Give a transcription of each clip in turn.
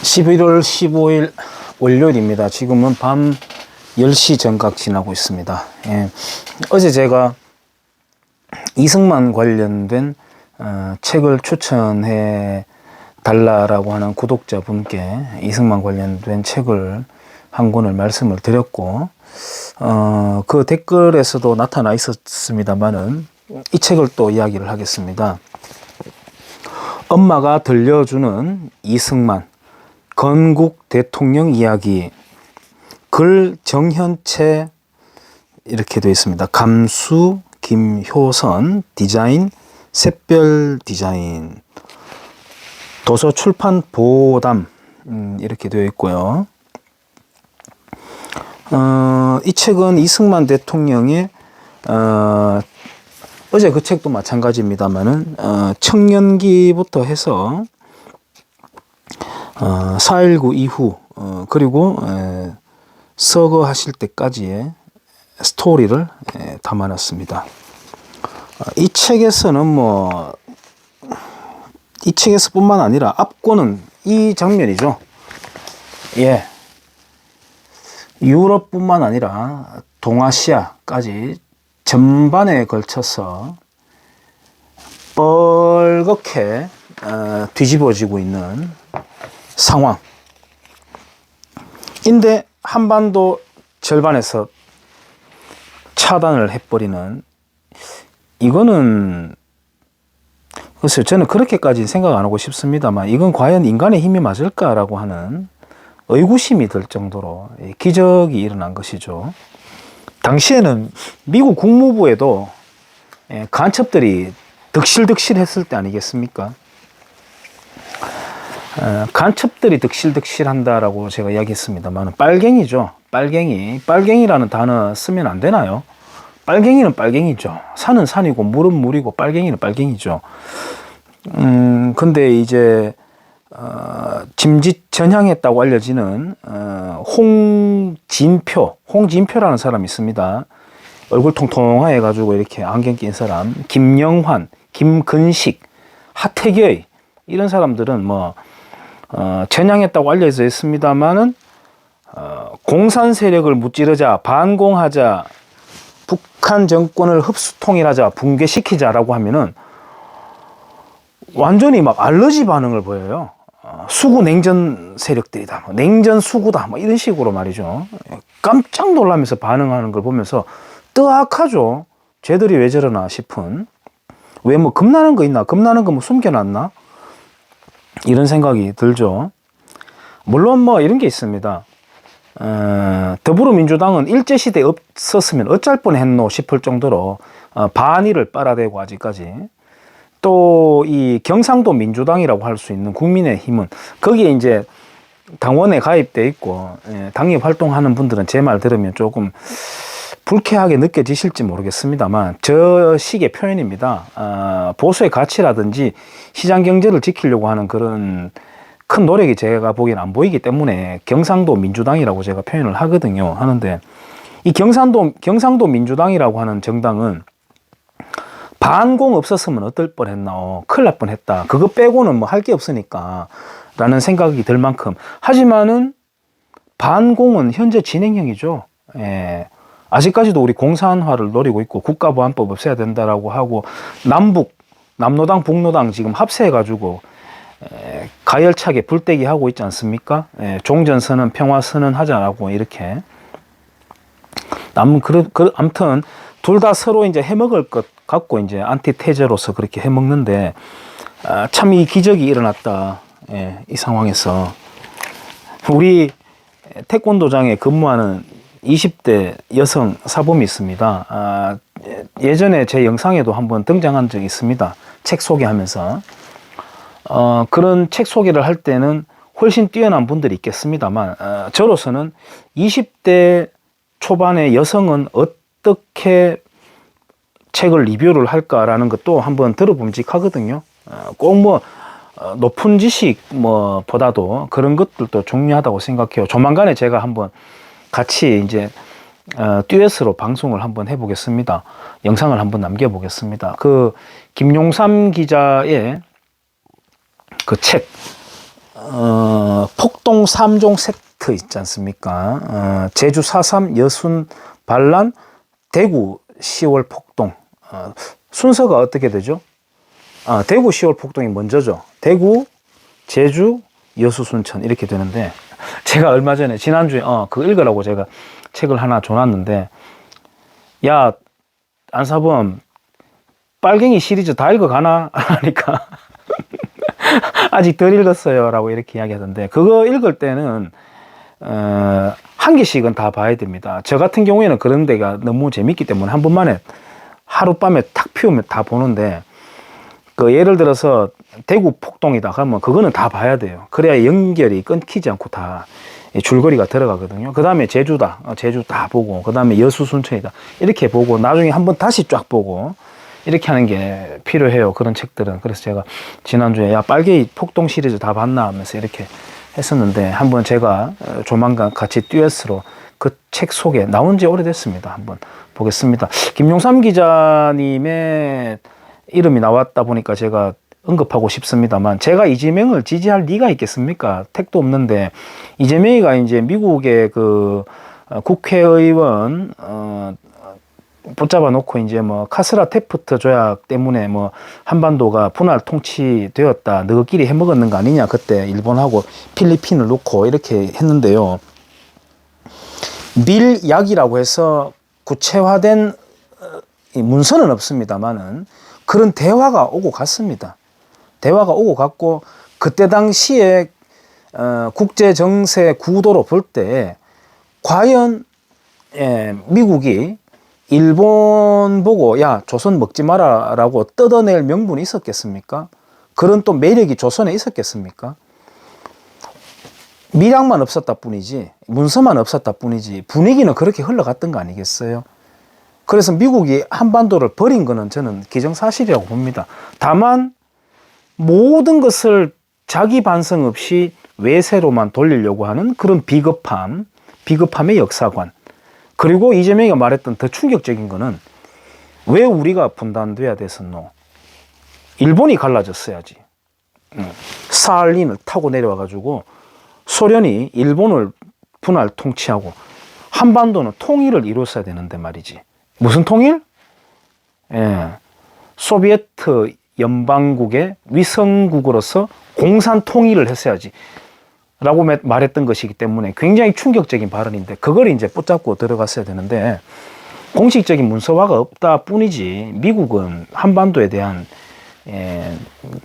11월 15일 월요일입니다. 지금은 밤 10시 정각 지나고 있습니다. 예. 어제 제가 이승만 관련된 책을 추천해 달라라고 하는 구독자분께 이승만 관련된 책을 한 권을 말씀을 드렸고, 그 댓글에서도 나타나 있었습니다만은 이 책을 또 이야기를 하겠습니다. 엄마가 들려주는 이승만 건국 대통령 이야기, 글 정현채 이렇게 되어 있습니다. 감수 김효선, 디자인 샛별 디자인, 도서 출판 보담 이렇게 되어 있고요. 이 책은 이승만 대통령의 어제 그 책도 마찬가지입니다만은 청년기부터 해서 4.19 이후 그리고 서거하실 때까지의 스토리를 담아놨습니다. 이 책에서는 이 책에서뿐만 아니라 앞권은 이 장면이죠. 예, 유럽뿐만 아니라 동아시아까지 전반에 걸쳐서 뻘겋게 뒤집어지고 있는 상황인데 한반도 절반에서 차단을 해버리는, 이거는 글쎄요, 저는 그렇게까지 생각 안 하고 싶습니다만 이건 과연 인간의 힘이 맞을까라고 하는 의구심이 들 정도로 기적이 일어난 것이죠. 당시에는 미국 국무부에도 간첩들이 득실득실했을 때 아니겠습니까? 간첩들이 득실득실한다라고 제가 이야기했습니다만 빨갱이죠. 빨갱이라는 단어 쓰면 안 되나요? 빨갱이는 빨갱이죠. 산은 산이고 물은 물이고 빨갱이는 빨갱이죠. 근데 이제 짐짓 전향했다고 알려지는 홍진표라는 사람이 있습니다. 얼굴 통통하게 해가지고 이렇게 안경 낀 사람, 김영환, 김근식, 하태경 이런 사람들은 전향했다고 알려져 있습니다만은 공산 세력을 무찌르자, 반공하자, 북한 정권을 흡수통일하자, 붕괴시키자라고 하면은 완전히 알러지 반응을 보여요. 수구 냉전 세력들이다, 냉전 수구다, 이런 식으로 말이죠. 깜짝 놀라면서 반응하는 걸 보면서 뜨악하죠. 쟤들이 왜 저러나 싶은, 왜 겁나는 거 있나, 겁나는 거 숨겨놨나, 이런 생각이 들죠. 물론 이런 게 있습니다. 더불어민주당은 일제시대에 없었으면 어쩔 뻔했노 싶을 정도로 반의를 빨아대고 아직까지, 또 이 경상도 민주당이라고 할 수 있는 국민의힘은 거기에 이제 당원에 가입돼 있고 당협 활동하는 분들은 제 말 들으면 조금 불쾌하게 느껴지실지 모르겠습니다만 저 식의 표현입니다. 보수의 가치라든지 시장 경제를 지키려고 하는 그런 큰 노력이 제가 보기엔 안 보이기 때문에 경상도 민주당이라고 제가 표현을 하는데, 이 경상도 민주당이라고 하는 정당은 반공 없었으면 어떨 뻔했나, 큰일 날 뻔했다, 그거 빼고는 할 게 없으니까 라는 생각이 들 만큼, 하지만은 반공은 현재 진행형이죠. 아직까지도 우리 공산화를 노리고 있고 국가보안법 없애야 된다라고 하고, 남노당 북노당 지금 합세해가지고 가열차게 불떼기 하고 있지 않습니까? 종전선언, 평화선언 하자라고 이렇게. 아무튼 둘 다 서로 이제 해먹을 것 갖고 이제 안티테제로서 그렇게 해먹는데, 참 이 기적이 일어났다. 이 상황에서 우리 태권도장에 근무하는 20대 여성 사범이 있습니다. 예전에 제 영상에도 한번 등장한 적이 있습니다. 책 소개하면서. 그런 책 소개를 할 때는 훨씬 뛰어난 분들이 있겠습니다만, 저로서는 20대 초반의 여성은 어떻게 책을 리뷰를 할까라는 것도 한번 들어봄직하거든요. 꼭 높은 지식 보다도 그런 것들도 중요하다고 생각해요. 조만간에 제가 한번 같이 이제 듀엣으로 방송을 한번 해보겠습니다. 영상을 한번 남겨보겠습니다. 그 김용삼 기자의 그 책 폭동 3종 세트 있지 않습니까? 제주 4.3 여순 반란, 대구 10월 폭동. 순서가 어떻게 되죠? 대구 10월 폭동이 먼저죠. 대구, 제주, 여수, 순천 이렇게 되는데, 제가 얼마 전에 지난주에 그거 읽으라고 제가 책을 하나 줘놨는데, 야 안사범 빨갱이 시리즈 다 읽어가나? 하니까 아직 덜 읽었어요 라고 이렇게 이야기하던데, 그거 읽을 때는 한 개씩은 다 봐야 됩니다. 저 같은 경우에는 그런 데가 너무 재밌기 때문에 한 번만에 하룻밤에 탁 피우면 다 보는데, 그 예를 들어서 대구 폭동이다 그러면 그거는 다 봐야 돼요. 그래야 연결이 끊기지 않고 다 줄거리가 들어가거든요. 그 다음에 제주다, 제주 다 보고, 그 다음에 여수 순천이다 이렇게 보고, 나중에 한번 다시 쫙 보고 이렇게 하는 게 필요해요, 그런 책들은. 그래서 제가 지난주에 야 빨갱이 폭동 시리즈 다 봤나 하면서 이렇게 했었는데, 한번 제가 조만간 같이 듀엣으로 그 책 속에 나온 지 오래됐습니다. 한번 보겠습니다. 김용삼 기자님의 이름이 나왔다 보니까 제가 언급하고 싶습니다만, 제가 이재명을 지지할 리가 있겠습니까? 택도 없는데, 이재명이가 이제 미국의 그 국회의원 붙잡아 놓고 이제 뭐 카스라 테프트 조약 때문에 뭐 한반도가 분할 통치되었다, 너희끼리 해먹었는 거 아니냐, 그때 일본하고 필리핀을 놓고 이렇게 했는데요. 밀약이라고 해서 구체화된 문서는 없습니다만은 그런 대화가 오고 갔습니다. 대화가 오고 갔고, 그때 당시에 국제 정세 구도로 볼 때 과연 미국이 일본 보고 야 조선 먹지 마라 라고 뜯어낼 명분이 있었겠습니까? 그런 또 매력이 조선에 있었겠습니까? 밀약만 없었다 뿐이지, 문서만 없었다 뿐이지 분위기는 그렇게 흘러갔던 거 아니겠어요? 그래서 미국이 한반도를 버린 거는 저는 기정사실이라고 봅니다. 다만 모든 것을 자기 반성 없이 외세로만 돌리려고 하는 그런 비겁함의 역사관. 그리고 이재명이가 말했던 더 충격적인 거는, 왜 우리가 분단돼야 됐었노? 일본이 갈라졌어야지. 스탈린을 타고 내려와가지고 소련이 일본을 분할 통치하고 한반도는 통일을 이뤘어야 되는데 말이지. 무슨 통일? 소비에트 연방국의 위성국으로서 공산 통일을 했어야지 라고 말했던 것이기 때문에 굉장히 충격적인 발언인데, 그걸 이제 붙잡고 들어갔어야 되는데, 공식적인 문서화가 없다 뿐이지 미국은 한반도에 대한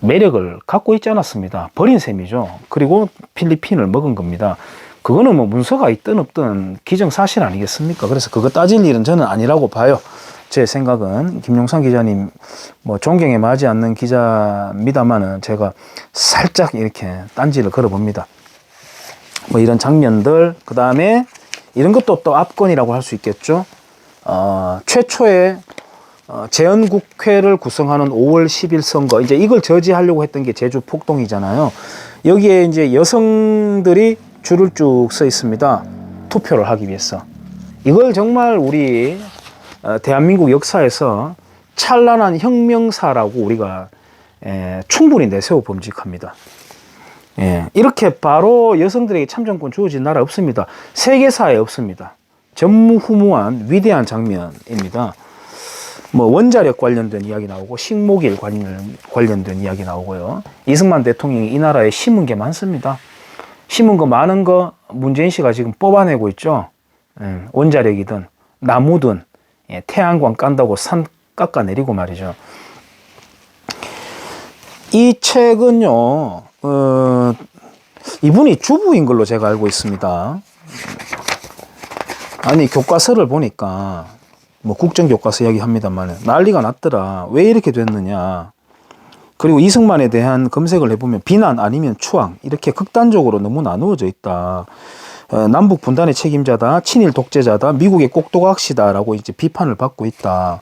매력을 갖고 있지 않았습니다. 버린 셈이죠. 그리고 필리핀을 먹은 겁니다. 그거는 뭐 문서가 있든 없든 기정사실 아니겠습니까? 그래서 그거 따질 일은 저는 아니라고 봐요. 제 생각은. 김용삼 기자님 뭐 존경에 맞지 않는 기자입니다만은 제가 살짝 이렇게 딴지를 걸어봅니다. 뭐 이런 장면들, 그 다음에 이런 것도 또 압권이라고 할 수 있겠죠. 최초의 재헌국회를 구성하는 5월 10일 선거, 이제 이걸 저지하려고 했던 게 제주 폭동이잖아요. 여기에 이제 여성들이 줄을 쭉 서 있습니다. 투표를 하기 위해서. 이걸 정말 우리 대한민국 역사에서 찬란한 혁명사라고 우리가 충분히 내세워 범직합니다. 이렇게 바로 여성들에게 참정권 주어진 나라 없습니다. 세계사에 없습니다. 전무후무한 위대한 장면입니다. 뭐 원자력 관련된 이야기 나오고 식목일 관련된 이야기 나오고요. 이승만 대통령이 이 나라에 심은 게 많습니다. 심은 거 많은 거 문재인 씨가 지금 뽑아내고 있죠. 원자력이든 나무든 태양광 깐다고 산 깎아내리고 말이죠. 이 책은요, 이분이 주부인 걸로 제가 알고 있습니다. 아니, 교과서를 보니까 뭐 국정교과서 이야기합니다만 난리가 났더라. 왜 이렇게 됐느냐. 그리고 이승만에 대한 검색을 해보면 비난 아니면 추앙, 이렇게 극단적으로 너무 나누어져 있다. 남북 분단의 책임자다, 친일 독재자다, 미국의 꼭두각시다라고 이제 비판을 받고 있다.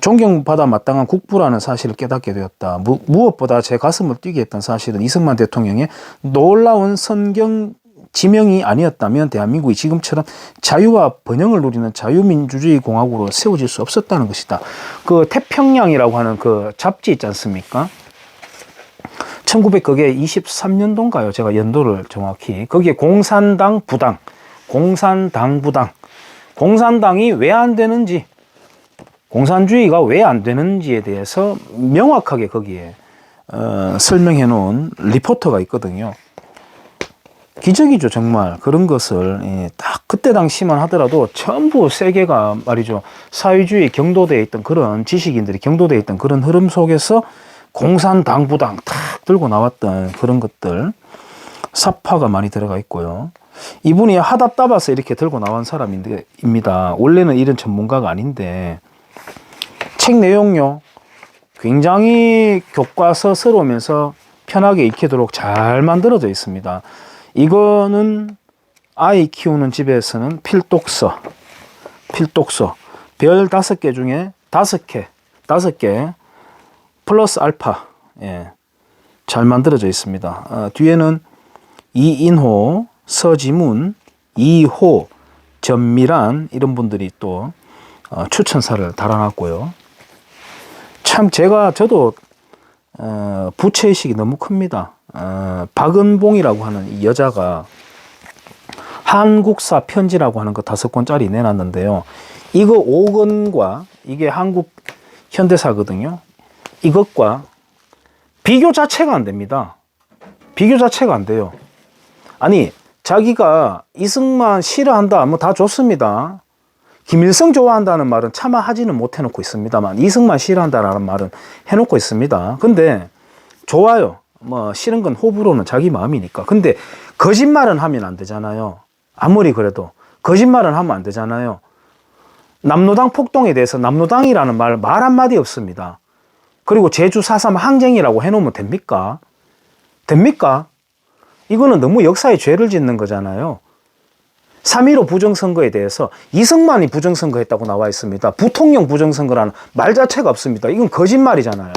존경받아 마땅한 국부라는 사실을 깨닫게 되었다. 무엇보다 제 가슴을 뛰게 했던 사실은 이승만 대통령의 놀라운 선경 지명이 아니었다면 대한민국이 지금처럼 자유와 번영을 누리는 자유민주주의 공화국으로 세워질 수 없었다는 것이다. 그 태평양이라고 하는 그 잡지 있지 않습니까? 그게 23년도인가요? 제가 연도를 정확히. 거기에 공산당 부당, 공산당이 왜 안 되는지, 공산주의가 왜 안 되는지에 대해서 명확하게 거기에 설명해 놓은 리포터가 있거든요. 기적이죠, 정말. 그런 것을 딱 그때 당시만 하더라도 전부 세계가 말이죠, 사회주의 경도되어 있던 그런 지식인들이 경도되어 있던 그런 흐름 속에서 공산당부당 탁 들고 나왔던 그런 것들, 사파가 많이 들어가 있고요. 이분이 하다 따봐서 이렇게 들고 나온 사람입니다. 원래는 이런 전문가가 아닌데 책 내용요, 굉장히 교과서스러우면서 편하게 익히도록 잘 만들어져 있습니다. 이거는 아이 키우는 집에서는 필독서, 별 5개 중에 5개 플러스 알파, 잘 만들어져 있습니다. 뒤에는 이인호, 서지문, 이호, 전미란 이런 분들이 또 추천사를 달아놨고요. 참 저도 부채의식이 너무 큽니다. 박은봉이라고 하는 이 여자가 한국사 편지라고 하는 거 5권짜리 내놨는데요. 이거 5권과 이게 한국 현대사거든요. 이것과 비교 자체가 안 됩니다. 비교 자체가 안 돼요. 아니, 자기가 이승만 싫어한다, 뭐 다 좋습니다. 김일성 좋아한다는 말은 차마 하지는 못해놓고 있습니다만, 이승만 싫어한다라는 말은 해놓고 있습니다. 근데 좋아요. 뭐 싫은 건 호불호는 자기 마음이니까. 근데 거짓말은 하면 안 되잖아요. 아무리 그래도 거짓말은 하면 안 되잖아요. 남로당 폭동에 대해서 남로당이라는 말 한마디 없습니다. 그리고 제주 4.3 항쟁이라고 해놓으면 됩니까? 됩니까? 이거는 너무 역사에 죄를 짓는 거잖아요. 3.15 부정선거에 대해서 이승만이 부정선거했다고 나와 있습니다. 부통령 부정선거라는 말 자체가 없습니다. 이건 거짓말이잖아요.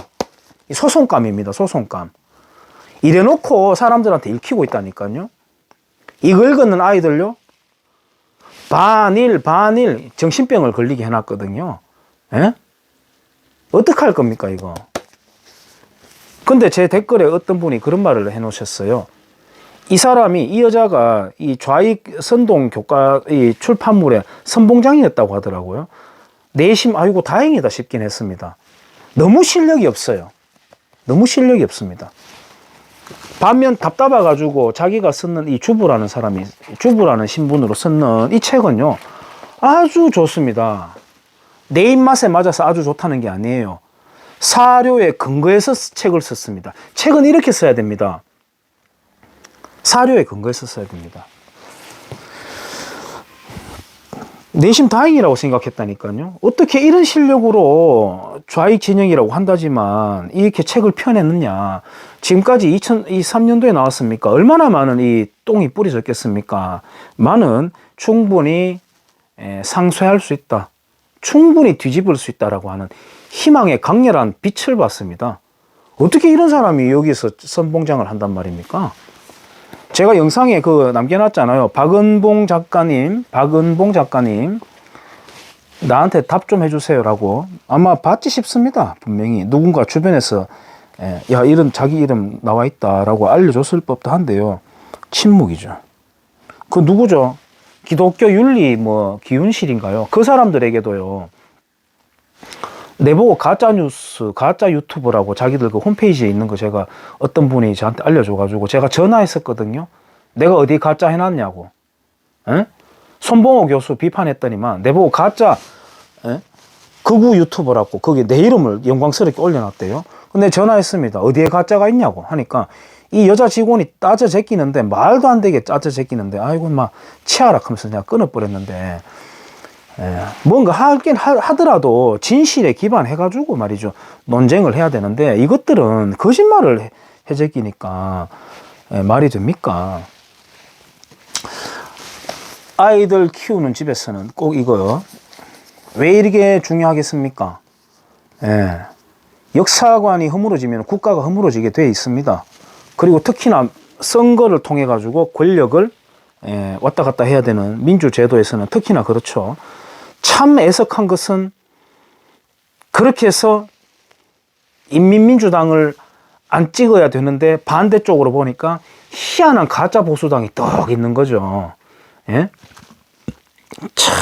소송감입니다. 소송감. 이래놓고 사람들한테 읽히고 있다니까요. 이걸 걷는 아이들요, 반일 정신병을 걸리게 해놨거든요. 예? 어떡할 겁니까 이거. 근데 제 댓글에 어떤 분이 그런 말을 해놓으셨어요. 이 여자가 이 좌익 선동 교과 이 출판물의 선봉장이었다고 하더라고요. 내심 아이고 다행이다 싶긴 했습니다. 너무 실력이 없어요. 너무 실력이 없습니다. 반면 답답해가지고 자기가 쓰는 이 주부라는 신분으로 쓰는 이 책은요, 아주 좋습니다. 내 입맛에 맞아서 아주 좋다는 게 아니에요. 사료에 근거해서 책을 썼습니다. 책은 이렇게 써야 됩니다. 사료에 근거해서 써야 됩니다. 내심 다행이라고 생각했다니까요. 어떻게 이런 실력으로 좌익 진영이라고 한다지만 이렇게 책을 펴냈느냐. 지금까지 2003년도에 나왔습니까? 얼마나 많은 이 똥이 뿌려졌겠습니까? 많은 충분히 상쇄할 수 있다, 충분히 뒤집을 수 있다라고 하는 희망의 강렬한 빛을 봤습니다. 어떻게 이런 사람이 여기서 선봉장을 한단 말입니까? 제가 영상에 남겨놨잖아요. 박은봉 작가님, 나한테 답 좀 해주세요라고. 아마 받지 싶습니다. 분명히 누군가 주변에서 야, 자기 이름 나와 있다라고 알려줬을 법도 한데요. 침묵이죠. 그 누구죠? 기독교 윤리 기윤실인가요? 그 사람들에게도요, 내보고 가짜 뉴스, 가짜 유튜브라고 자기들 그 홈페이지에 있는 거 제가 어떤 분이 저한테 알려줘가지고 제가 전화했었거든요. 내가 어디 가짜 해놨냐고. 에? 손봉호 교수 비판했더니만 내보고 가짜 극우 유튜버라고 거기에 내 이름을 영광스럽게 올려놨대요. 근데 전화했습니다. 어디에 가짜가 있냐고 하니까 이 여자 직원이 따져 제끼는데, 말도 안 되게 따져 제끼는데, 아이고 막 치아라 하면서 그냥 끊어버렸는데, 뭔가 하긴 하더라도 진실에 기반해가지고 말이죠, 논쟁을 해야 되는데 이것들은 거짓말을 해제끼니까 말이 됩니까? 아이들 키우는 집에서는 꼭 이거요. 왜 이렇게 중요하겠습니까? 역사관이 허물어지면 국가가 허물어지게 돼 있습니다. 그리고 특히나 선거를 통해 가지고 권력을 왔다 갔다 해야 되는 민주제도에서는 특히나 그렇죠. 참 애석한 것은 그렇게 해서 인민민주당을 안 찍어야 되는데 반대쪽으로 보니까 희한한 가짜 보수당이 떡 있는 거죠. 예? 참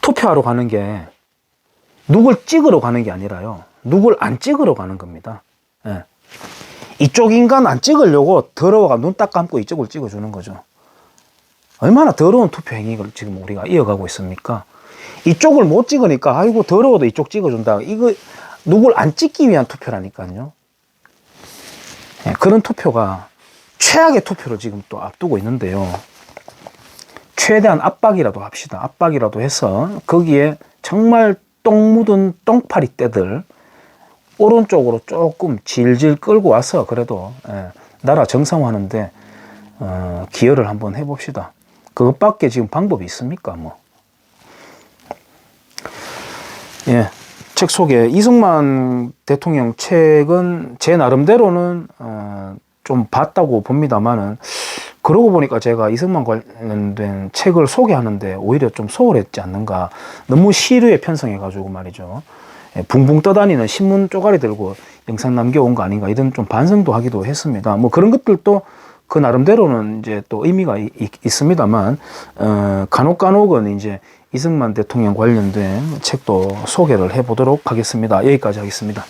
투표하러 가는 게 누굴 찍으러 가는 게 아니라요, 누굴 안 찍으러 가는 겁니다. 예. 이쪽 인간 안 찍으려고 더러워가 눈 딱 감고 이쪽을 찍어주는 거죠. 얼마나 더러운 투표 행위를 지금 우리가 이어가고 있습니까? 이쪽을 못 찍으니까 아이고 더러워도 이쪽 찍어준다. 이거 누굴 안 찍기 위한 투표라니까요. 예, 그런 투표가 최악의 투표를 지금 또 앞두고 있는데요. 최대한 압박이라도 합시다. 압박이라도 해서 거기에 정말 똥 묻은 똥파리 떼들 오른쪽으로 조금 질질 끌고 와서 그래도 나라 정상화하는데 기여를 한번 해봅시다. 그것밖에 지금 방법이 있습니까? 뭐. 예, 책 소개. 이승만 대통령 책은 제 나름대로는 좀 봤다고 봅니다만은, 그러고 보니까 제가 이승만 관련된 책을 소개하는데 오히려 좀 소홀했지 않는가. 너무 시류에 편성해가지고 말이죠. 붕붕 떠다니는 신문 쪼가리 들고 영상 남겨온 거 아닌가, 이런 좀 반성도 하기도 했습니다. 뭐 그런 것들도 그 나름대로는 이제 또 의미가 있습니다만, 간혹은 이제 이승만 대통령 관련된 책도 소개를 해보도록 하겠습니다. 여기까지 하겠습니다.